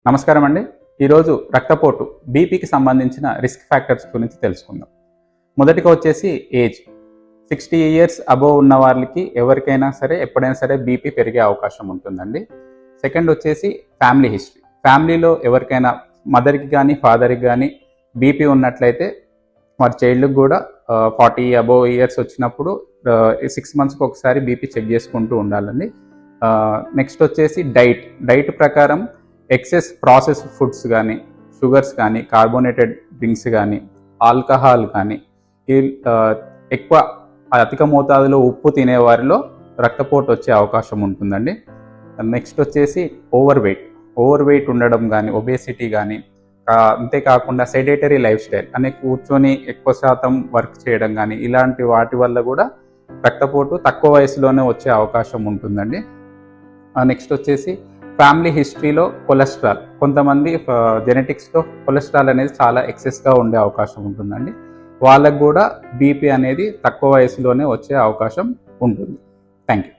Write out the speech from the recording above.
నమస్కారం అండి. ఈరోజు రక్తపోటు బీపీకి సంబంధించిన రిస్క్ ఫ్యాక్టర్స్ గురించి తెలుసుకుందాం. మొదటిగా వచ్చేసి ఏజ్. 60 ఇయర్స్ అబోవ్ ఉన్న వాళ్ళకి ఎవరికైనా సరే ఎప్పుడైనా సరే బీపీ పెరిగే అవకాశం ఉంటుందండి. సెకండ్ వచ్చేసి ఫ్యామిలీ హిస్టరీ. ఫ్యామిలీలో ఎవరికైనా మదర్కి కానీ ఫాదర్కి కానీ బీపీ ఉన్నట్లయితే వారి చైల్డ్కి కూడా 40 అబోవ్ ఇయర్స్ వచ్చినప్పుడు 6 మంత్స్కి ఒకసారి బీపీ చెక్ చేసుకుంటూ ఉండాలండి. నెక్స్ట్ వచ్చేసి డైట్ ప్రకారం ఎక్సెస్ ప్రాసెస్డ్ ఫుడ్స్ కానీ, షుగర్స్ కానీ, కార్బోనేటెడ్ డ్రింక్స్ కానీ, ఆల్కహాల్ కానీ, ఎక్కువ అధిక మోతాదులో ఉప్పు తినేవారిలో రక్తపోటు వచ్చే అవకాశం ఉంటుందండి. నెక్స్ట్ వచ్చేసి ఓవర్ వెయిట్ ఉండడం కానీ, ఒబేసిటీ కానీ, అంతేకాకుండా సెడేటరీ లైఫ్ స్టైల్ అనే కూర్చొని ఎక్కువ శాతం వర్క్ చేయడం కానీ, ఇలాంటి వాటి వల్ల కూడా రక్తపోటు తక్కువ వయసులోనే వచ్చే అవకాశం ఉంటుందండి. నెక్స్ట్ వచ్చేసి ఫ్యామిలీ హిస్టరీలో కొలెస్ట్రాల్. కొంతమంది జెనెటిక్స్లో కొలెస్ట్రాల్ అనేది చాలా ఎక్సెస్గా ఉండే అవకాశం ఉంటుందండి. వాళ్ళకు కూడా బీపీ అనేది తక్కువ వయసులోనే వచ్చే అవకాశం ఉంటుంది. Thank you.